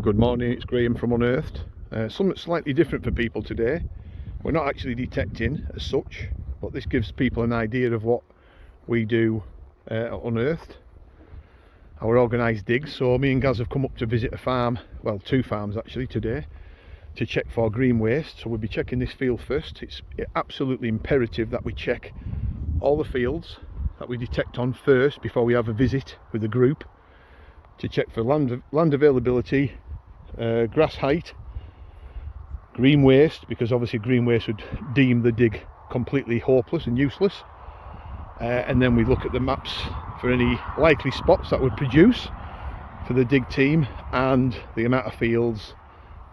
Good morning, it's Graham from Unearthed. Something slightly different for people today. We're not actually detecting as such, but this gives people an idea of what we do at Unearthed, our organised digs. So me and Gaz have come up to visit a farm, well, two farms actually today, to check for green waste. So we'll be checking this field first. It's absolutely imperative that we check all the fields that we detect on first before we have a visit with the group, to check for land availability, grass height, green waste, because obviously green waste would deem the dig completely hopeless and useless, and then we look at the maps for any likely spots that would produce for the dig team, and the amount of fields,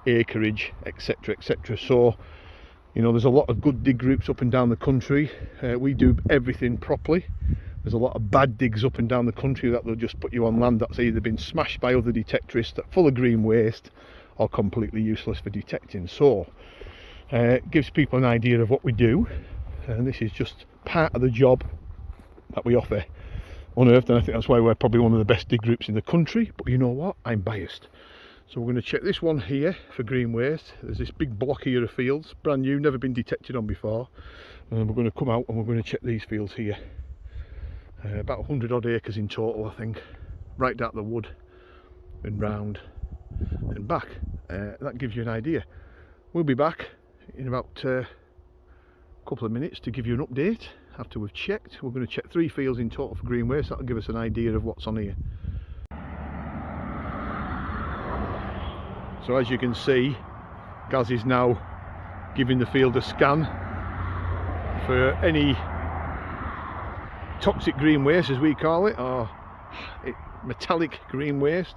acreage, etc, etc. So you know, there's a lot of good dig groups up and down the country. We do everything properly. There's a lot of bad digs up and down the country that they'll just put you on land that's either been smashed by other detectorists, that full of green waste, or completely useless for detecting. So it gives people an idea of what we do, and this is just part of the job that we offer Unearthed, and I think that's why we're probably one of the best dig groups in the country. But you know what, I'm biased. So we're going to check this one here for green waste. There's this big block here of fields, brand new, never been detected on before, and we're going to come out and we're going to check these fields here. About 100 odd acres in total, I think, right down the wood and round and back. That gives you an idea. We'll be back in about a couple of minutes to give you an update after we've checked. We're going to check 3 fields in total for green waste. That'll give us an idea of what's on here. So as you can see, Gaz is now giving the field a scan for any toxic green waste, as we call it, or metallic green waste,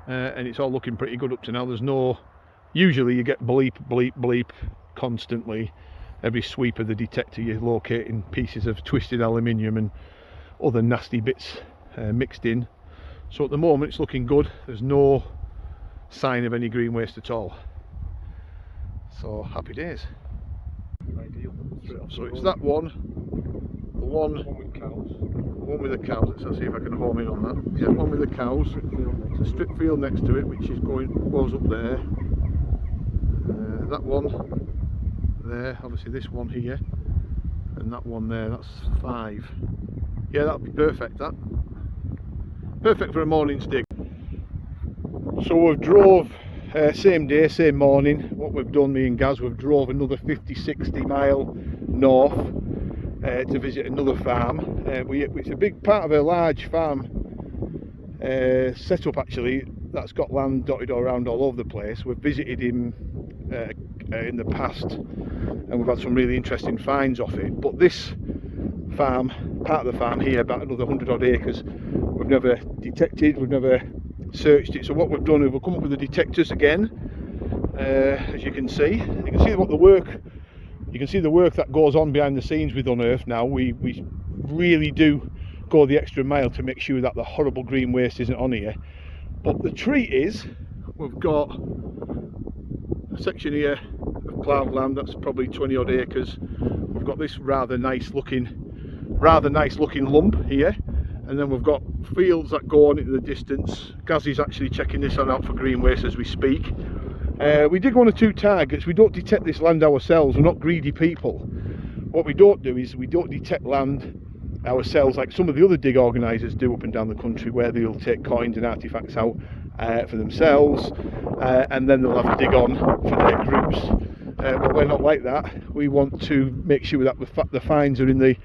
and it's all looking pretty good up to now. There's no, usually you get bleep bleep bleep constantly. Every sweep of the detector you're locating pieces of twisted aluminium and other nasty bits mixed in. So at the moment it's looking good. There's no sign of any green waste at all, so happy days. Ideal. So it's that one, the one with cows. One with the cows. Let's see if I can home in on that. Yeah, one with the cows. There's a strip field next to it, which is goes up there. That one there, obviously this one here, and that one there. That's 5. Yeah, that'll be perfect. That perfect for a morning's dig. So we've drove same day, same morning. What we've done, me and Gaz, we've drove another 50-60 mile north to visit another farm. It's a big part of a large farm setup actually, that's got land dotted around all over the place. We've visited him in the past, and we've had some really interesting finds off it. But this farm, part of the farm here, about another 100 odd acres, we've never detected, we've never searched it. So what we've done is we've come up with the detectors again. As you can see what the work, you can see the work that goes on behind the scenes with Unearthed now. We really do go the extra mile to make sure that the horrible green waste isn't on here. But the treat is, we've got a section here of ploughed land that's probably 20 odd acres. We've got this rather nice looking lump here, and then we've got fields that go on into the distance. Gaz is actually checking this one out for green waste as we speak. We dig 1 or 2 targets. We don't detect this land ourselves. We're not greedy people. What we don't do is we don't detect land ourselves like some of the other dig organisers do up and down the country, where they'll take coins and artifacts out for themselves, and then they'll have a dig on for their groups. But we're not like that. We want to make sure that the finds are in the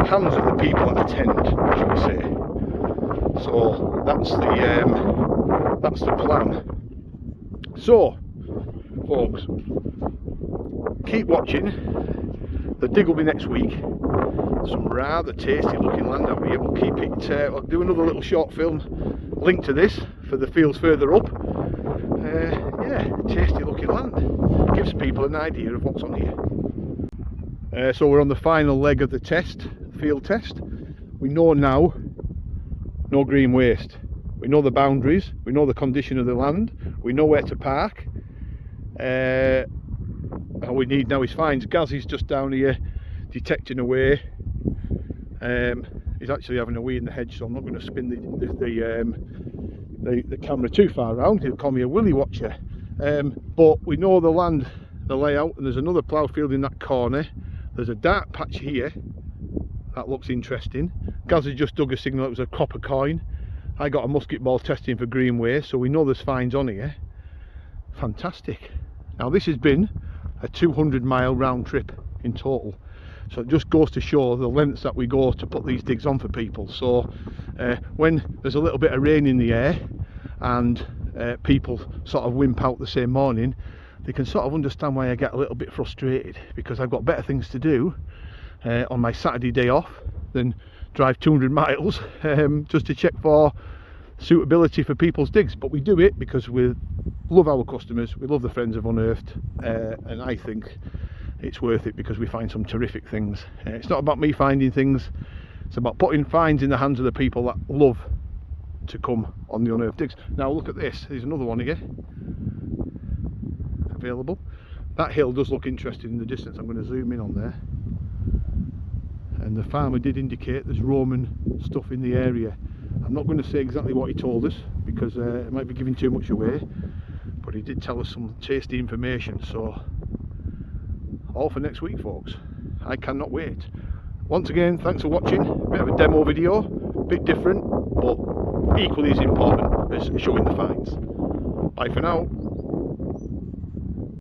hands of the people that attend, shall we say. So that's the plan. So folks, keep watching. The dig will be next week. Some rather tasty looking land out here. We'll keep it, I'll do another little short film link to this for the fields further up. Yeah, tasty looking land. Gives people an idea of what's on here. So we're on the final leg of the test, field test. We know now, no green waste. We know the boundaries, we know the condition of the land, we know where to park. All we need now is finds. Gaz is just down here detecting away. He's actually having a wee in the hedge, so I'm not going to spin the camera too far around. He'll call me a willy watcher. But we know the land, the layout, and there's another plough field in that corner. There's a dark patch here that looks interesting. Gaz has just dug a signal. It was a copper coin. I got a musket ball testing for greenway, so we know there's finds on here. Fantastic. Now this has been a 200-mile round trip in total, so it just goes to show the lengths that we go to put these digs on for people. So when there's a little bit of rain in the air and people sort of wimp out the same morning, they can sort of understand why I get a little bit frustrated, because I've got better things to do on my Saturday day off than drive 200 miles just to check for suitability for people's digs. But we do it because we love our customers, we love the friends of Unearthed, and I think it's worth it because we find some terrific things. It's not about me finding things, it's about putting finds in the hands of the people that love to come on the Unearthed digs. Now look at this, there's another one here available. That hill does look interesting in the distance. I'm going to zoom in on there, and the farmer did indicate there's Roman stuff in the area. I'm not going to say exactly what he told us because it might be giving too much away, but he did tell us some tasty information. So all for next week, folks. I cannot wait. Once again, thanks for watching. Bit of a demo video, bit different, but equally as important as showing the finds. Bye for now.